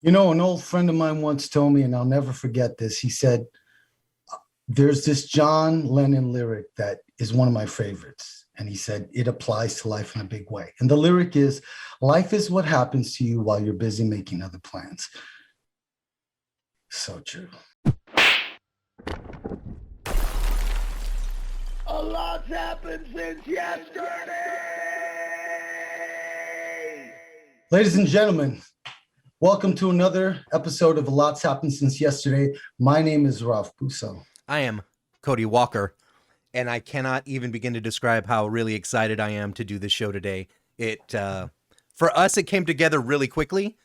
You know, an old friend of mine once told me, and I'll never forget this. He said, there's this John Lennon lyric that is one of my favorites. And he said, it applies to life in a big way. And the lyric is, life is what happens to you while you're busy making other plans. So true. A lot's happened since yesterday! Ladies and gentlemen, welcome to another episode of A Lot's Happened Since Yesterday. My name is Ralph Busso. I am Cody Walker, and I cannot even begin to describe how really excited I am to do this show today. For us, it came together really quickly,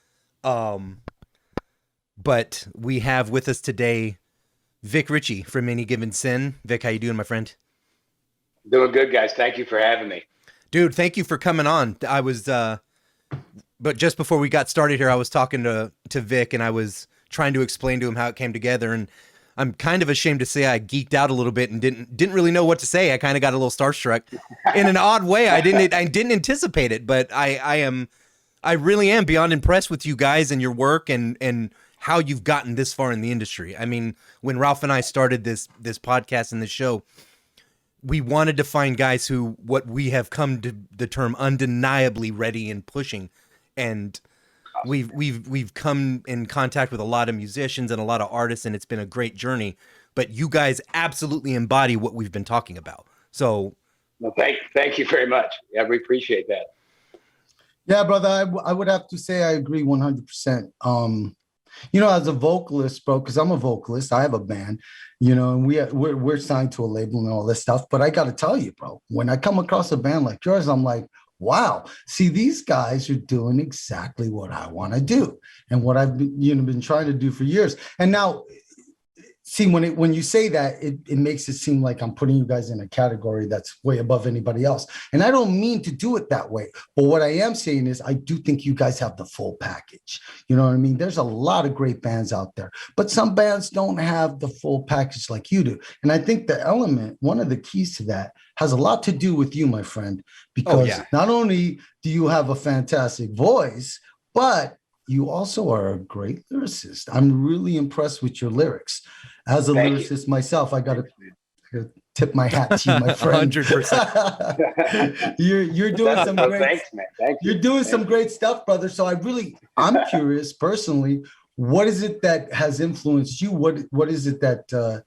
but we have with us today Vic Ritchie from Any Given Sin. Vic, how you doing, my friend? Doing good, guys. Thank you for having me. Dude, thank you for coming on. But just before we got started here, I was talking to Vic, and I was trying to explain to him how it came together, and I'm kind of ashamed to say I geeked out a little bit and didn't really know what to say. I kind of got a little starstruck in an odd way. I didn't anticipate it, but I really am beyond impressed with you guys and your work and how you've gotten this far in the industry. I mean, when Ralph and I started this podcast and this show, we wanted to find guys who, what we have come to the term, undeniably ready and pushing. And we've come in contact with a lot of musicians and a lot of artists, and it's been a great journey. But you guys absolutely embody what we've been talking about. So, well, thank you very much. Yeah, we appreciate that. Yeah, brother, I would have to say I agree 100%. You know, as a vocalist, bro, because I'm a vocalist, I have a band, you know, and we're signed to a label and all this stuff. But I got to tell you, bro, when I come across a band like yours, I'm like, wow, see, these guys are doing exactly what I want to do and what I've been trying to do for years. And now, see, when you say that, it makes it seem like I'm putting you guys in a category that's way above anybody else. And I don't mean to do it that way. But what I am saying is I do think you guys have the full package. You know what I mean? There's a lot of great bands out there, but some bands don't have the full package like you do. And I think the element, one of the keys to that, has a lot to do with you, my friend, because not only do you have a fantastic voice, but you also are a great lyricist. I'm really impressed with your lyrics. As a lyricist myself, I got to tip my hat to you, my friend. 100%. You're doing some great. Thanks, man. Thank you. You're doing some great stuff, brother. So I'm curious personally. What is it that has influenced you? What is it that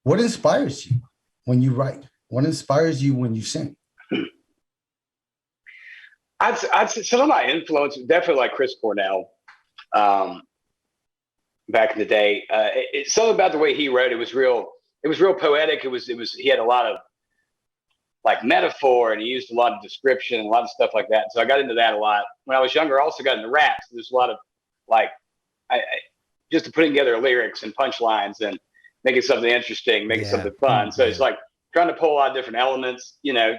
what inspires you when you write? What inspires you when you sing? I'd say some of my influence, definitely like Chris Cornell. Back in the day, it's something about the way he wrote. It was real poetic. It was. He had a lot of like metaphor, and he used a lot of description and a lot of stuff like that. So I got into that a lot when I was younger. I also got into rap. So there's a lot of like, just putting together lyrics and punchlines and making something interesting, making something fun. So it's like trying to pull a lot of different elements. You know,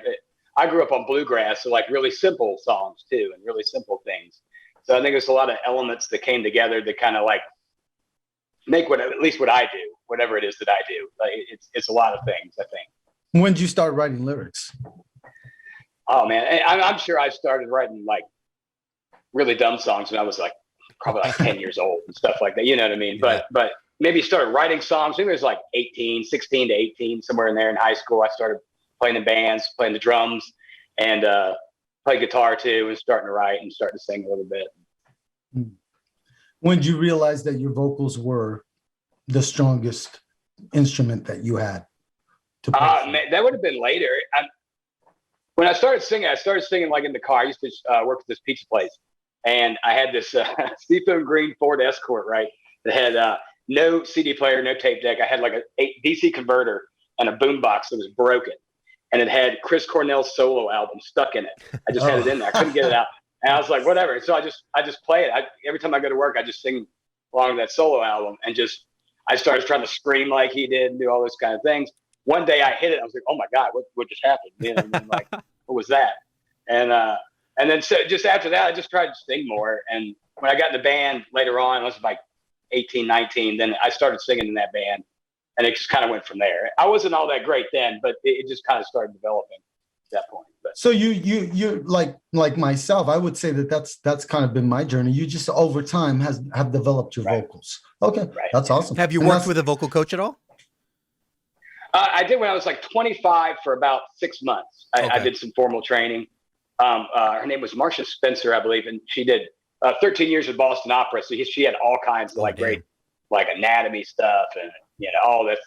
I grew up on bluegrass, so like really simple songs too, and really simple things. So I think there's a lot of elements that came together to kind of like make at least what I do, whatever it is that I do. Like it's a lot of things, I think. When did you start writing lyrics? Oh man, I'm sure I started writing like really dumb songs when I was like probably like 10 years old and stuff like that. You know what I mean? Yeah. But maybe started writing songs. Maybe it was like 16 to 18, somewhere in there in high school. I started playing in bands, playing the drums, and play guitar too, and starting to write and starting to sing a little bit. When did you realize that your vocals were the strongest instrument that you had to play? Man, that would have been later. When I started singing like in the car. I used to work at this pizza place, and I had this seafoam green Ford Escort, right? That had no CD player, no tape deck. I had like a DC converter and a boombox that was broken, and it had Chris Cornell's solo album stuck in it. I just had it in there. I couldn't get it out. And I was like, whatever. So I just play it. Every time I go to work, I just sing along with that solo album, and I started trying to scream like he did and do all those kind of things. One day I hit it. I was like, oh my God, what just happened? You know, and like, what was that? And then so just after that, I just tried to sing more. And when I got in the band later on, I was like 18, 19, then I started singing in that band, and it just kind of went from there. I wasn't all that great then, but it just kind of started developing. that point. But so you like myself, I would say that's kind of been my journey. You just over time have developed your vocals. Okay, that's awesome. Have you worked with a vocal coach at all? I did when I was like 25 for about 6 months. I did some formal training. Her name was Marcia Spencer, I believe, and she did 13 years with Boston Opera. So she had all kinds of great like anatomy stuff and all this,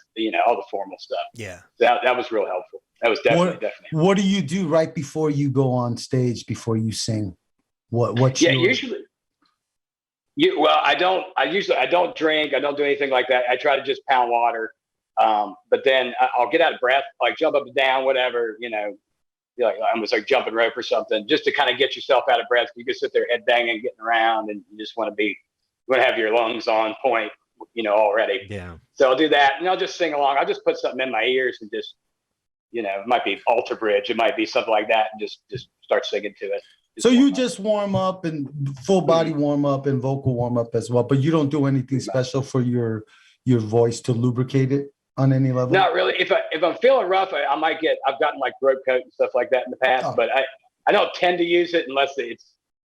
all the formal stuff. Yeah, that was real helpful. That was definitely. What do you do right before you go on stage, before you sing? Usually. Well, I don't drink. I don't do anything like that. I try to just pound water. But then I'll get out of breath, like jump up and down, whatever, like almost like jumping rope or something, just to kind of get yourself out of breath. You can sit there head banging, getting around, and you just want to have your lungs on point, already. Yeah. So I'll do that, and I'll just sing along. I'll just put something in my ears and just, it might be Alter Bridge, it might be something like that, and just start singing to it. So you just warm up and full body warm up and vocal warm up as well, but you don't do anything special for your voice to lubricate it on any level? Not really. If I'm feeling rough, I've gotten like throat coat and stuff like that in the past, but I don't tend to use it unless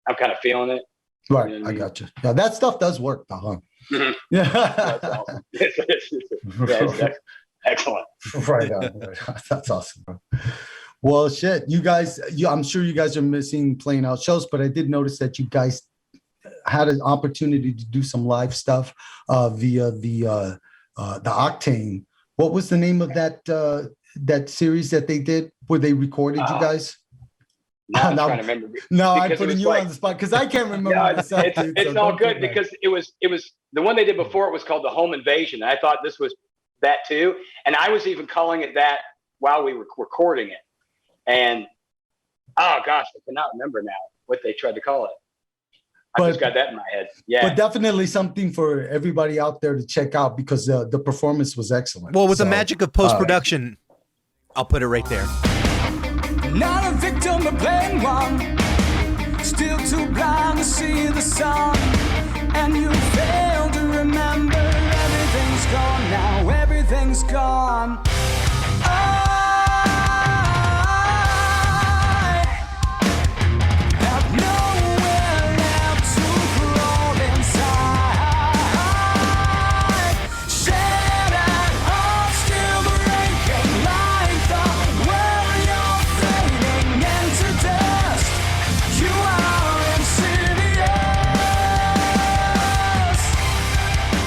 I'm kind of feeling it. Right. I got you. Yeah, that stuff does work though, huh? Mm-hmm. Yeah. That's awesome. It's excellent. Right on. That's awesome. Bro. Well, shit, you guys, I'm sure you guys are missing playing out shows, but I did notice that you guys had an opportunity to do some live stuff via the Octane. What was the name of that series that they did where they recorded you guys? Now I'm trying to remember. No, I'm putting you on the spot because I can't remember myself. It's all good because it was the one they did before. It was called The Home Invasion. And I thought this was that too, and I was even calling it that while we were recording it. And oh gosh, I cannot remember now what they tried to call it. I just got that in my head. Yeah, but definitely something for everybody out there to check out because the performance was excellent. Well, with the magic of post-production, I'll put it right there. Not a victim, but playing one. Still too blind to see the sun. And you fail to remember everything's gone now. Everything's gone.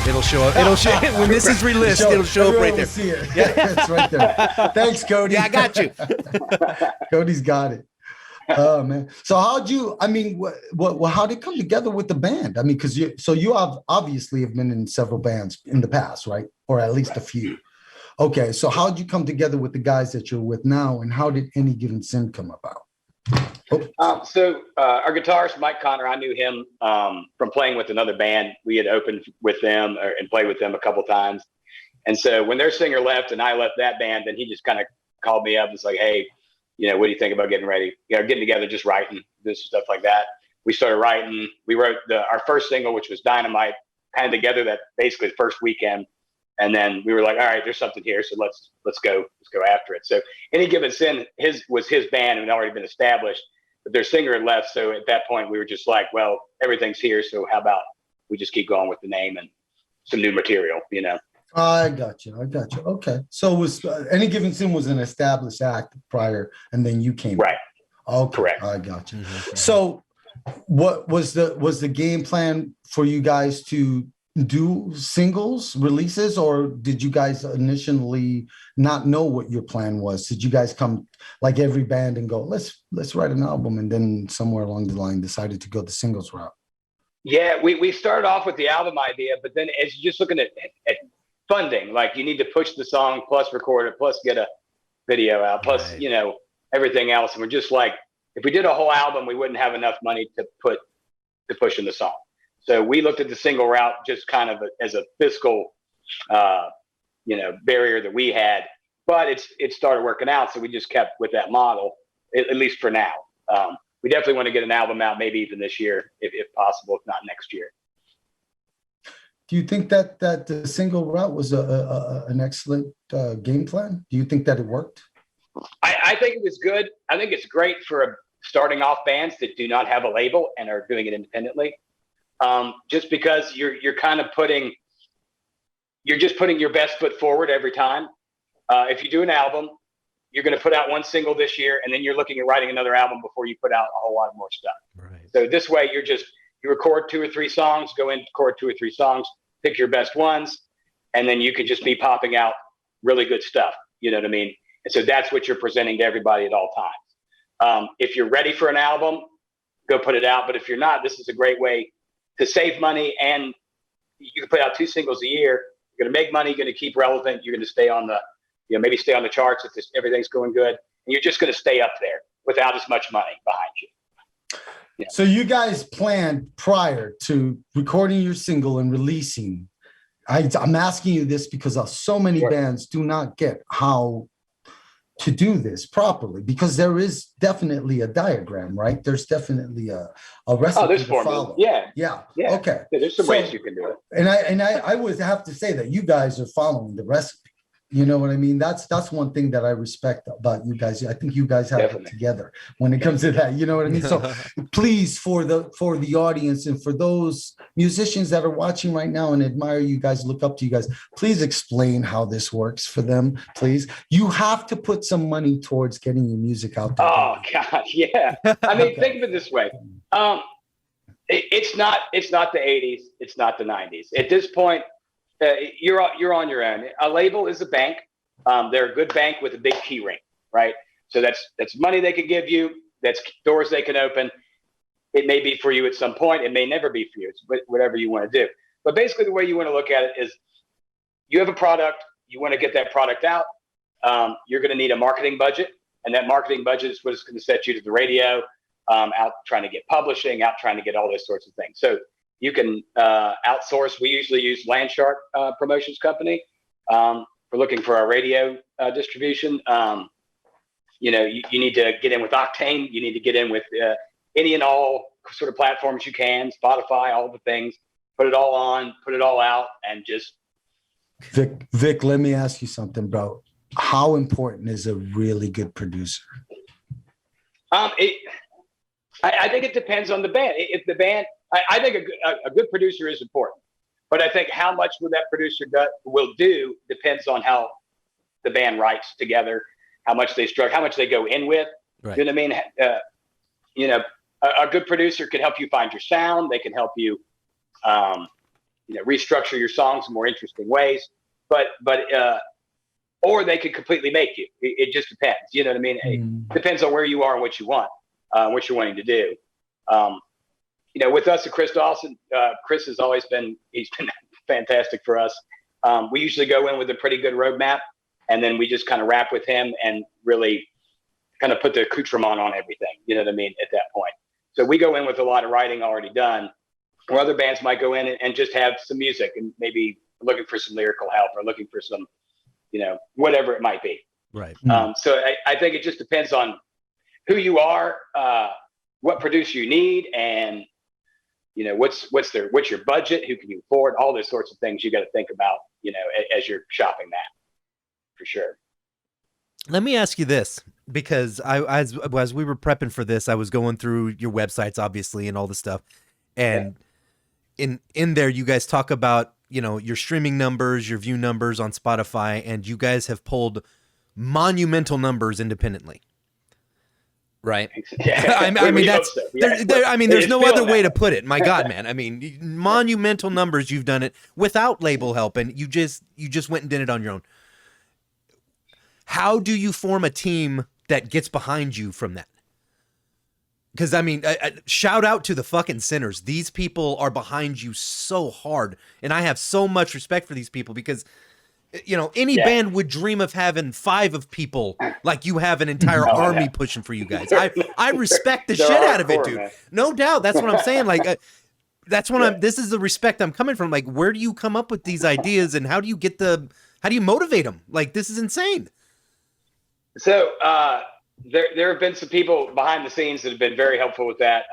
It'll show up. It'll show when this is released. It'll show up right there. See it. Yeah, it's right there. Thanks, Cody. Yeah, I got you. Cody's got it. Oh man. So how'd you? I mean, how'd it come together with the band? I mean, because you obviously have been in several bands in the past, right? Or at least a few. Okay. So how'd you come together with the guys that you're with now, and how did Any Given Sin come about? So our guitarist, Mike Connor, I knew him from playing with another band. We had opened with them and played with them a couple times. And so when their singer left and I left that band, then he just kind of called me up and was like, hey, what do you think about getting ready? Getting together, just writing, this stuff like that. We started writing. We wrote our first single, which was Dynamite, kind of together that basically the first weekend. And then we were like, all right, there's something here. So let's go after it. So Any Given Sin was his band and had already been established. But their singer had left, so at that point we were just like, well, everything's here, so how about we just keep going with the name and some new material, I got you. Okay, so it was Any Given Sin was an established act prior, and then you came right. Okay, correct. I got you. So, what was the game plan for you guys to do singles releases, or did you guys initially not know what your plan was? Did you guys come like every band and go, let's write an album, and then somewhere along the line decided to go the singles route? Yeah, we started off with the album idea, but then as you're just looking at funding, like you need to push the song plus record it plus get a video out plus right. Everything else, and we're just like, if we did a whole album, we wouldn't have enough money to push in the song. So we looked at the single route just kind of as a fiscal, barrier that we had, but it started working out. So we just kept with that model, at least for now. We definitely want to get an album out, maybe even this year, if possible, if not next year. Do you think that the single route was an excellent game plan? Do you think that it worked? I think it was good. I think it's great for starting off bands that do not have a label and are doing it independently. Just because you're kind of putting your best foot forward every time. If you do an album, you're going to put out one single this year, and then you're looking at writing another album before you put out a whole lot more stuff. Right. So this way, you record 2 or 3 songs, go in, record 2 or 3 songs, pick your best ones, and then you could just be popping out really good stuff. You know what I mean? And so that's what you're presenting to everybody at all times. If you're ready for an album, go put it out. But if you're not, this is a great way to save money, and you can put out 2 singles a year. You're going to make money. You're going to keep relevant. You're going to stay on the, maybe stay on the charts if everything's going good. And you're just going to stay up there without as much money behind you. Yeah. So you guys planned prior to recording your single and releasing. I'm asking you this because so many bands do not get how to do this properly, because there is definitely a diagram, right? There's definitely a recipe there's to formula. follow. Yeah. Okay. Yeah, there's some ways you can do it. And I would have to say that you guys are following the recipe. You know what I mean? That's one thing that I respect about you guys. I think you guys have it together when it comes to that. You know what I mean? So please, for the audience and for those musicians that are watching right now and admire you guys, look up to you guys, please explain how this works for them, please. You have to put some money towards getting your music out there. Oh God, yeah. I mean, think of it this way. It's not the 80s. It's not the 90s. At this point, you're on your own. A label is a bank. They're a good bank with a big key ring, right? So that's money they can give you. That's doors they can open. It may be for you at some point. It may never be for you. It's whatever you want to do. But basically, the way you want to look at it is, you have a product. You want to get that product out. You're going to need a marketing budget, and that marketing budget is what's going to set you to the radio, out trying to get publishing, out trying to get all those sorts of things. So you can outsource. We usually use Landshark Promotions Company for looking for our radio distribution. You need to get in with Octane. You need to get in with any and all sort of platforms you can, Spotify, all the things. Put it all on, put it all out, and just. Vic, let me ask you something, bro. How important is a really good producer? I think it depends on the band. If the band. I think a good producer is important, but I think how much that producer will do depends on how the band writes together, how much they structure, how much they go in with. Right. You know what I mean? A good producer can help you find your sound. They can help you, restructure your songs in more interesting ways. But or they could completely make you. It just depends. You know what I mean? It depends on where you are and what you want, what you're wanting to do. With us at Chris Dawson, Chris has always been fantastic for us. We usually go in with a pretty good roadmap, and then we just kind of rap with him and really kind of put the accoutrement on everything. You know what I mean? At that point. So we go in with a lot of writing already done, where other bands might go in and just have some music and maybe looking for some lyrical help or looking for some, whatever it might be. Right. So I think it just depends on who you are, what producer you need, and what's your budget, who can you afford, all those sorts of things you got to think about, as you're shopping that, for sure. Let me ask you this, because as we were prepping for this, I was going through your websites, obviously, and all the stuff, and in there, you guys talk about your streaming numbers, your view numbers on Spotify, and you guys have pulled monumental numbers independently. Right. Yeah. I mean, that's, so. There's no other way to put it. My God, man. I mean, monumental numbers. You've done it without label help, and you just went and did it on your own. How do you form a team that gets behind you from that? Because shout out to the fucking Sinners. These people are behind you so hard, and I have so much respect for these people, because any band would dream of having 5 of people like you have an entire army pushing for you guys. I respect the shit out of it, dude. Man. No doubt. That's what I'm saying. Like, that's what this is the respect I'm coming from. Like, where do you come up with these ideas, and how do you motivate them? Like, this is insane. So, there have been some people behind the scenes that have been very helpful with that.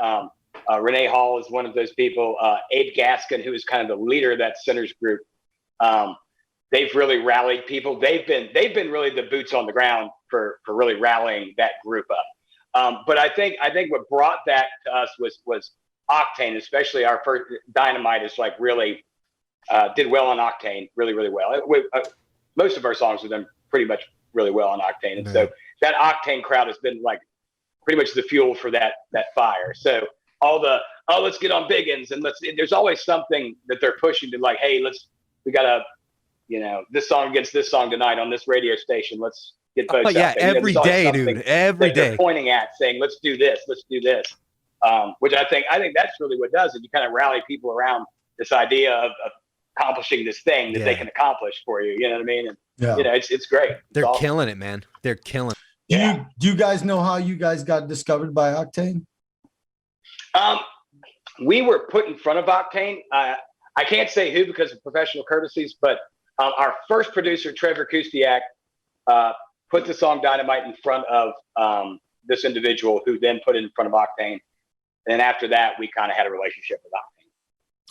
Renee Hall is one of those people. Abe Gaskin, who is kind of the leader of that Sinners group. they've really rallied people. They've been really the boots on the ground for really rallying that group up. But I think what brought that to us was Octane, especially our first Dynamite is like really did well on Octane, really, really well. Most of our songs have done pretty much really well on Octane. And so that Octane crowd has been like pretty much the fuel for that fire. So all the, let's get on Biggins and there's always something that they're pushing to like, hey, we gotta, this song against this song tonight on this radio station. Let's get folks out there. Every day, dude. Every day. They're pointing at saying, let's do this. Which I think that's really what does it. You kind of rally people around this idea of accomplishing this thing that they can accomplish for you. You know what I mean? And it's great. They're killing it, man. They're killing it. Do you guys know how you guys got discovered by Octane? We were put in front of Octane. I can't say who because of professional courtesies, but our first producer, Trevor Kustiak, put the song Dynamite in front of this individual who then put it in front of Octane. And after that, we kind of had a relationship with Octane.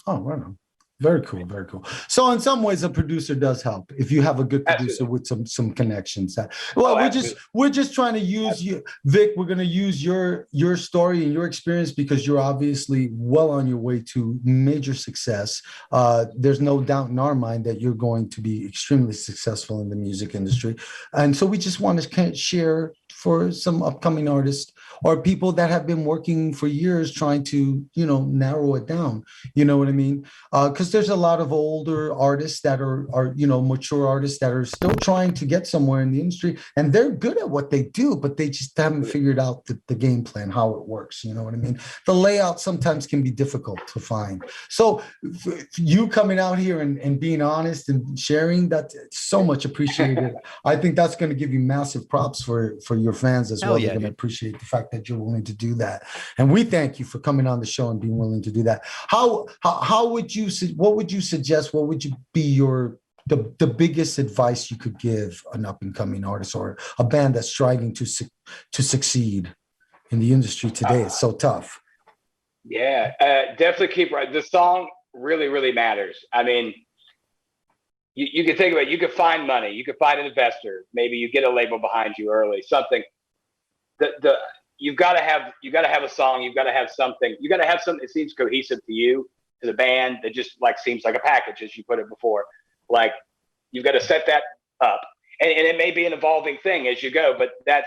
Oh, right on. Very cool, very cool. So in some ways, a producer does help if you have a good producer with some connections. Well, we're just trying to use you, Vic. We're going to use your story and your experience because you're obviously well on your way to major success. There's no doubt in our mind that you're going to be extremely successful in the music industry, and so we just want to share for some upcoming artists or people that have been working for years trying to, narrow it down. You know what I mean? Because there's a lot of older artists that are mature artists that are still trying to get somewhere in the industry, and they're good at what they do, but they just haven't figured out the game plan, how it works. You know what I mean? The layout sometimes can be difficult to find. So you coming out here and being honest and sharing, that's so much appreciated. I think that's going to give you massive props for your fans as well. They're going to appreciate the fact that you're willing to do that, and we thank you for coming on the show and being willing to do that. How would you, what would you suggest, what would you be the biggest advice you could give an up and coming artist or a band that's striving to succeed in the industry today? It's so tough. Definitely keep right. The song really, really matters. I mean, you can think about it. You could find money. You could find an investor. Maybe you get a label behind you early. Something. You've got to have a song. You've got to have something. You got to have something that seems cohesive to you, to the band. That just like seems like a package, as you put it before. Like you've got to set that up, and it may be an evolving thing as you go. But that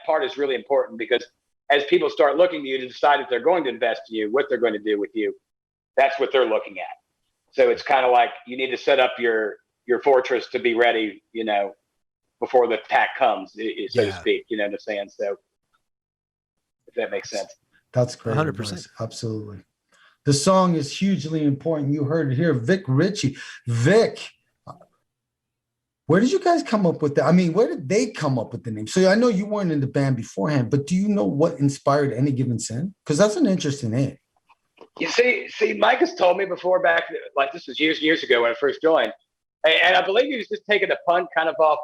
part is really important because as people start looking to you to decide if they're going to invest in you, what they're going to do with you, that's what they're looking at. So it's kind of like you need to set up your fortress to be ready, before the attack comes, so to speak. You know what I'm saying? So if that makes sense. That's great. 100%. Absolutely. The song is hugely important. You heard it here. Vic Ritchie. Vic, where did you guys come up with that? I mean, where did they come up with the name? So I know you weren't in the band beforehand, but do you know what inspired Any Given Sin? Because that's an interesting name. You see, Mike has told me before back, like this was years ago when I first joined. And I believe he was just taking a punt kind of off,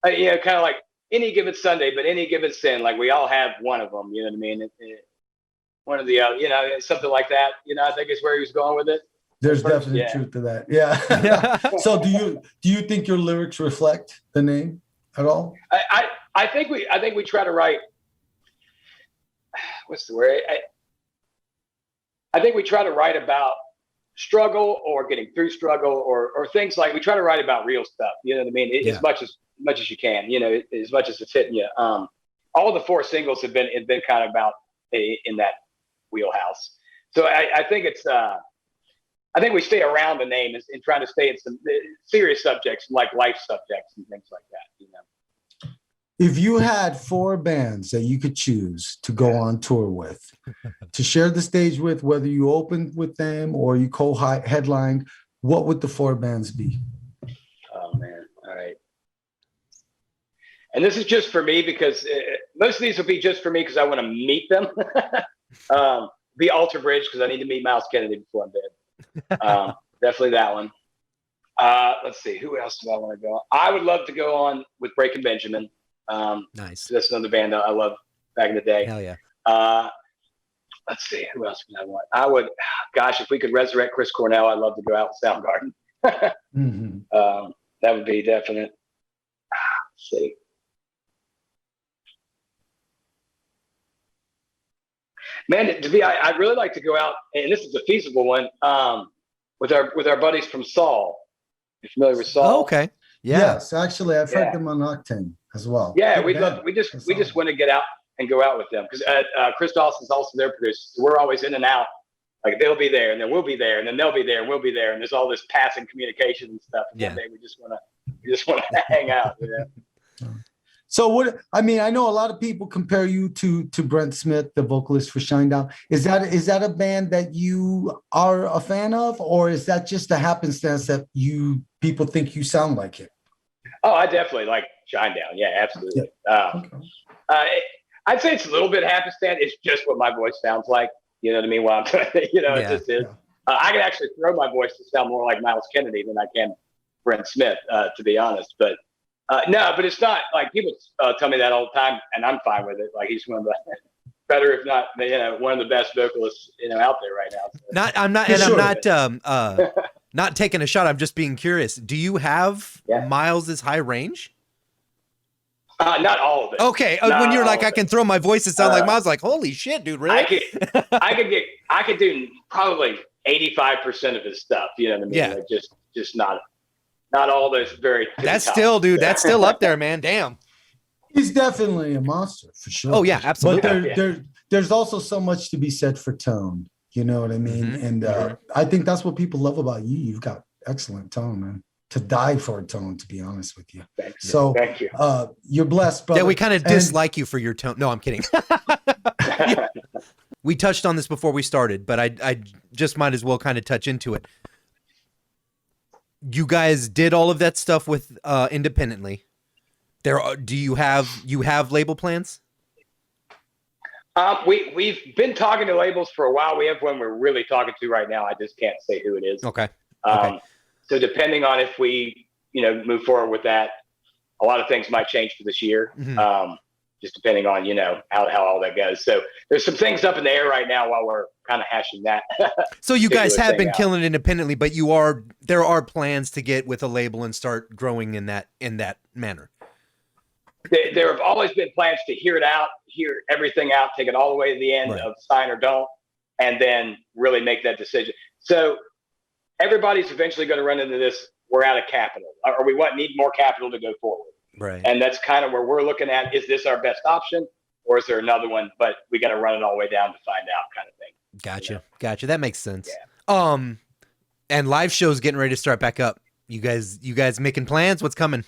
kind of like Any Given Sunday, but Any Given Sin. Like we all have one of them, you know what I mean? One of the, something like that, I think is where he was going with it. There's definitely truth to that. Yeah. So do you think your lyrics reflect the name at all? I think we try to write, what's the word? I think we try to write about struggle or getting through struggle or things like we try to write about real stuff. You know what I mean? As much as you can, as much as it's hitting you. All the 4 singles have been kind of about in that wheelhouse. So I think it's, I think we stay around the name and trying to stay in some serious subjects like life subjects and things like that. If you had 4 bands that you could choose to go on tour with, to share the stage with, whether you opened with them or you co-headlined, what would the 4 bands be? Oh, man. All right. And this is just for me because most of these will be just for me because I want to meet them. Be Alter Bridge because I need to meet Miles Kennedy before I'm dead. Definitely that one. Let's see. Who else do I want to go on? I would love to go on with Breaking Benjamin. Nice. That's another band that I love back in the day. Hell yeah. Let's see. Who else would I want? I would, gosh, if we could resurrect Chris Cornell, I'd love to go out with Soundgarden. That would be definite. Let's see. Man, I'd really like to go out, and this is a feasible one, with our buddies from Saul. You familiar with Saul? Oh, okay. Yeah. Yes, actually, I've heard them on Octane as well. Yeah, Good band. we just want to get out and go out with them because Chris Dawson's also their producer. So we're always in and out. Like they'll be there, and then we'll be there, and then they'll be there, and we'll be there, and there's all this passing communication and stuff. And Yeah. one day we just want to hang out. You know? So what? I mean, I know a lot of people compare you to Brent Smith, the vocalist for Shinedown. Is that a band that you are a fan of, or is that just a happenstance that people think you sound like it? Oh, I definitely like Shinedown. Yeah, absolutely. Okay. I'd say it's a little bit happenstance. It's just what my voice sounds like. You know what I mean? While I'm, it just is. I can actually throw my voice to sound more like Miles Kennedy than I can Brent Smith, to be honest. But no, but it's not like people tell me that all the time, and I'm fine with it. Like he's one of the better, if not, one of the best vocalists, out there right now. So. I'm not taking a shot. I'm just being curious. Do you have Miles's high range? Not all of it. Okay, when you're like, I can throw my voice to sound like Miles, like, holy shit, dude, really? I could do probably 85% of his stuff. You know what I mean? Yeah. Like just not all those very. That's still, dude. That's still up there, man. Damn. He's definitely a monster for sure. Oh yeah, absolutely. But there's also so much to be said for tone. You know what I mean? Mm-hmm. And I think that's what people love about you. You've got excellent tone, man. To die for a tone, to be honest with you. Thank you. So Thank you. You're blessed, brother. Yeah, we kind of dislike you for your tone. No, I'm kidding. We touched on this before we started, but I just might as well kind of touch into it. You guys did all of that stuff with independently. Do you have label plans? We've been talking to labels for a while. We have one we're really talking to right now. I just can't say who it is. Okay. So depending on if we, move forward with that, a lot of things might change for this year. Mm-hmm. Just depending on, how all that goes. So there's some things up in the air right now while we're kind of hashing that. So you guys have been out. killing it independently, but there are plans to get with a label and start growing in that manner. There have always been plans to hear everything out, take it all the way to the end of sign or don't, and then really make that decision. So everybody's eventually going to run into this. We're out of capital, or we need more capital to go forward. Right. And that's kind of where we're looking at. Is this our best option, or is there another one? But we got to run it all the way down to find out, kind of thing. Gotcha. That makes sense. Yeah. And live shows getting ready to start back up. You guys making plans? What's coming?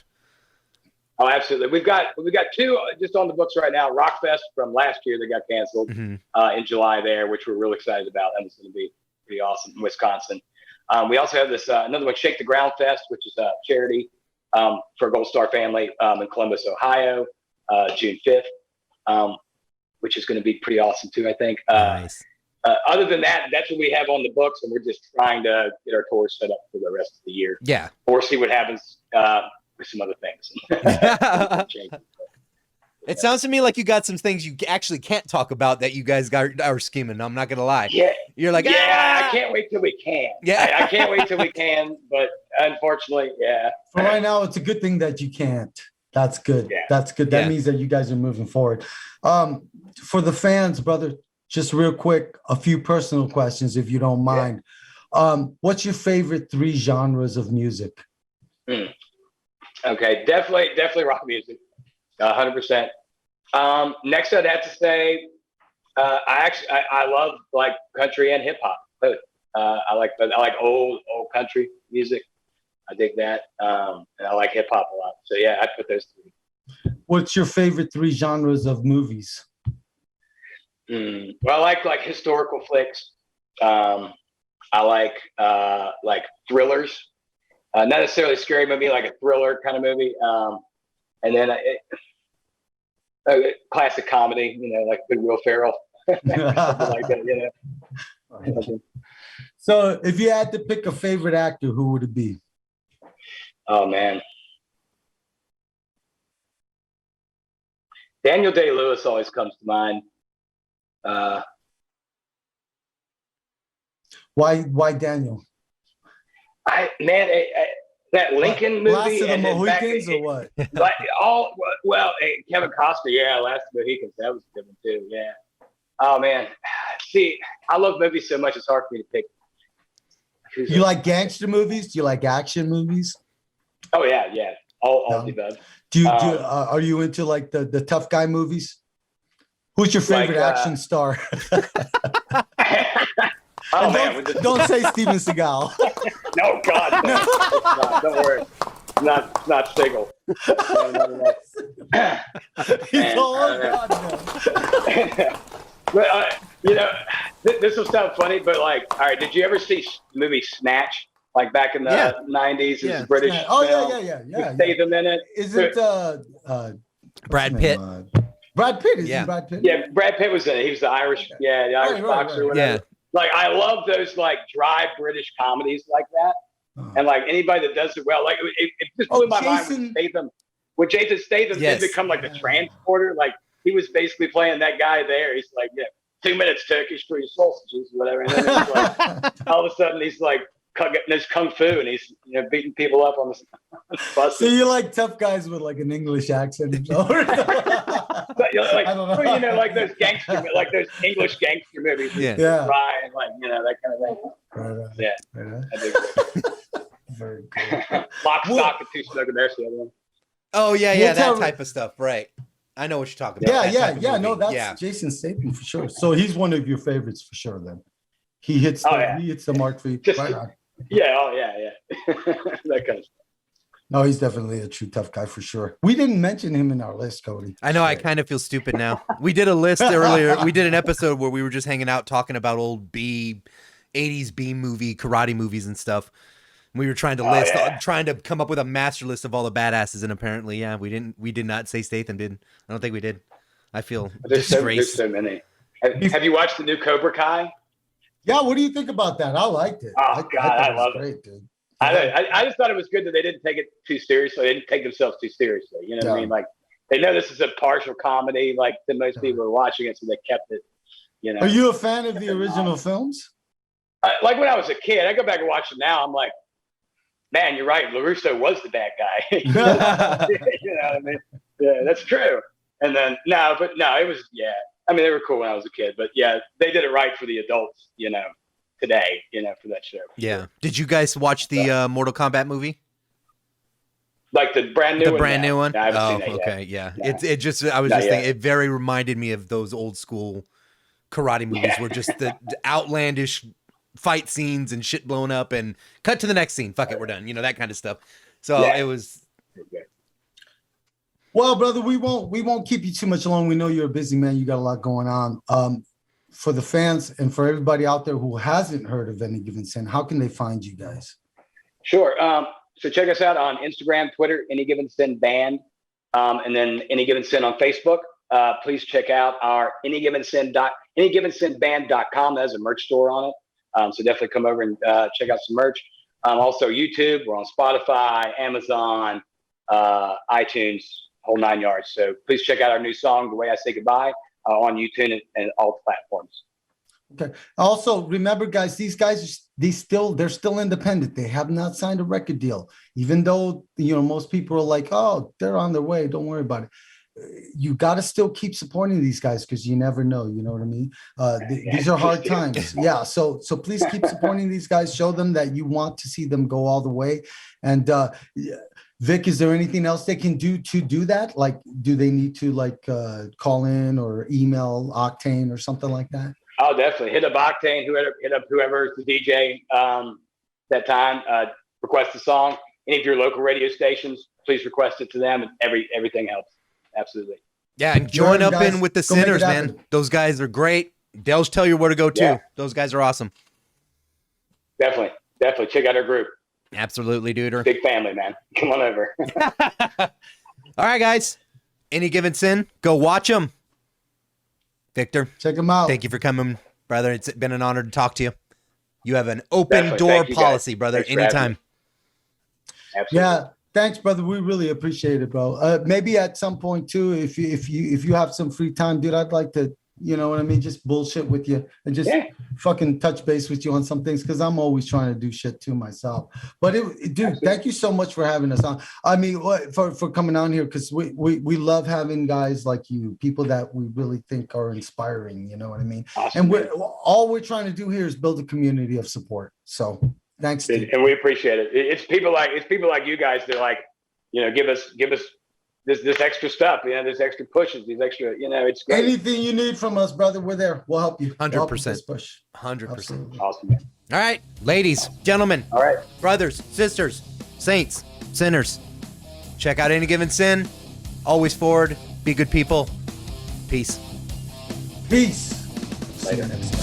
Oh, absolutely. We've got two just on the books right now. Rockfest from last year that got canceled in July there, which we're really excited about. And it's going to be pretty awesome in Wisconsin. We also have this another one, Shake the Ground Fest, which is a charity for Gold Star Family in Columbus, Ohio, June 5th, which is going to be pretty awesome too, I think. Nice. Other than that, that's what we have on the books, and we're just trying to get our tours set up for the rest of the year. Yeah. Or see what happens with some other things. It sounds to me like you got some things you actually can't talk about that you guys are scheming. I'm not gonna lie. Yeah. You're like, I can't wait till we can. Yeah. I can't wait till we can, but unfortunately, yeah. For right now, it's a good thing that you can't. That's good. Yeah. That's good. That means that you guys are moving forward. For the fans, brother, just real quick, a few personal questions, if you don't mind. What's your favorite 3 genres of music? Okay, definitely rock music, 100%. Next, I'd have to say, I love like country and hip hop. I like old country music. I dig that, and I like hip hop a lot. So yeah, I put those 3. What's your favorite 3 genres of movies? Well, I like historical flicks. I like thrillers. Not necessarily scary movie, like a thriller kind of movie. And then classic comedy, like good Will Ferrell. Something like that, So if you had to pick a favorite actor, who would it be? Oh, man. Daniel Day-Lewis always comes to mind. Why Daniel? that Lincoln movie. Last of the and then back Mohicans in- or what? Like well, Kevin Costner, yeah, Last of the Mohicans, that was a good one too, yeah. Oh man, see, I love movies so much; it's hard for me to pick. You like gangster movies? Do you like action movies? Oh yeah, all the above. Are you into like the tough guy movies? Who's your favorite action star? Oh man, don't say Steven Seagal. No, God, no. It's not, don't worry, it's not Stigl. No. He's all God, no. But this will sound funny, but like, all right, did you ever see the movie Snatch? Like back in the 90s, it's British. Oh film. yeah. Statham in it. Isn't Brad Pitt? Brad Pitt, isn't Brad Pitt? Yeah, Brad Pitt was in it. He was the Irish, the Irish boxer. Or whatever. Yeah. Like I love those like dry British comedies like that, and like anybody that does it well, like it just blew my mind with Statham. When Jason Statham did become like the transporter, like he was basically playing that guy there. He's like, 2 minutes Turkish for your sausages, or whatever. And then it's like all of a sudden he's like there's kung fu and he's beating people up on the bus. So you like tough guys with like an English accent? Like, I don't know. Like those gangster, like those English gangster movies. Yeah. Dry and like that kind of thing. Yeah. Very cool. Lock, Stock, and Two Smoking. There's the other one. Oh yeah, that type of stuff, right? I know what you're talking about. No, that's Jason Statham for sure. So he's one of your favorites for sure. Then he hits the mark for you. Right on. Yeah. That kind of stuff. No, he's definitely a true tough guy for sure. We didn't mention him in our list, Cody. I know. I kind of feel stupid now. We did a list earlier. We did an episode where we were just hanging out talking about old 80s B movie, karate movies and stuff. We were trying to trying to come up with a master list of all the badasses, and apparently, we did not say Statham. I don't think we did. I feel disgraced. There's so many. Have you watched the new Cobra Kai? Yeah, what do you think about that? I liked it. Oh God, I love it. Dude. I just thought it was good that they didn't take it too seriously. They didn't take themselves too seriously. You know what I mean? Like they know this is a partial comedy. Like that most people are watching it, so they kept it. Are you a fan of the original films? Like when I was a kid, I go back and watch it now. I'm like, man, you're right. LaRusso was the bad guy. You know what I mean? Yeah, that's true. And then it was I mean, they were cool when I was a kid, but they did it right for the adults. Today, for that show. Yeah. Did you guys watch the Mortal Kombat movie? Like the brand new one? The brand new one? No, I haven't seen that okay, yet. yeah. It just, I was just thinking, it very reminded me of those old school karate movies where just the outlandish fight scenes and shit blown up and cut to the next scene. Fuck it, we're done. That kind of stuff. So it was. Well, brother, we won't keep you too much long. We know you're a busy man. You got a lot going on. For the fans and for everybody out there who hasn't heard of Any Given Sin, how can they find you guys? Sure. So check us out on Instagram, Twitter, Any Given Sin Band, and then Any Given Sin on Facebook. Please check out our anygivensinband.com. That has a merch store on it. So definitely come over and check out some merch. Also YouTube. We're on Spotify, Amazon, iTunes, whole 9 yards. So please check out our new song, The Way I Say Goodbye, on YouTube and all the platforms. Okay. Also, remember, guys, these guys, they're still independent. They have not signed a record deal, even though most people are like, oh, they're on their way. Don't worry about it. You got to still keep supporting these guys because you never know. You know what I mean? These are hard times. Yeah. So please keep supporting these guys. Show them that you want to see them go all the way. And Vic, is there anything else they can do to do that? Like, do they need to call in or email Octane or something like that? Oh, definitely. Hit up Octane, hit up whoever's the DJ that time. Request a song. Any of your local radio stations, please request it to them. And everything helps. Absolutely. Yeah, and join up in with the Sinners, man. Those guys are great. They'll tell you where to go, too. Yeah. Those guys are awesome. Definitely. Check out our group. Absolutely, dude. Big family, man. Come on over. All right, guys. Any Given Sin, go watch them. Victor, check them out. Thank you for coming, brother. It's been an honor to talk to you. You have an open door policy, brother. Anytime. Absolutely. Yeah, thanks, brother. We really appreciate it, bro. Maybe at some point too, if you have some free time, dude, I'd like to you know what I mean? Just bullshit with you and just fucking touch base with you on some things, because I'm always trying to do shit too myself. But dude, thank you so much for having us on. I mean, for coming on here, because we love having guys like you, people that we really think are inspiring, you know what I mean? Awesome. And all we're trying to do here is build a community of support. So thanks, Steve. And we appreciate it. It's people like you guys that, like, you know, give us this extra stuff, you know, this extra pushes, these extra, you know, it's great. Anything you need from us, brother, we're there. We'll help you. 100%. Push. 100%. Awesome, man. All right, ladies, gentlemen, All right, brothers, sisters, saints, sinners, check out Any Given Sin. Always forward. Be good people. Peace. Peace. See you Later. next time.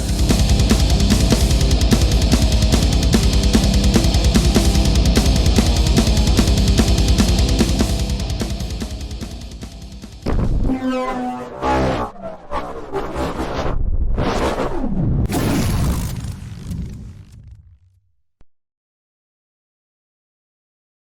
Thank you.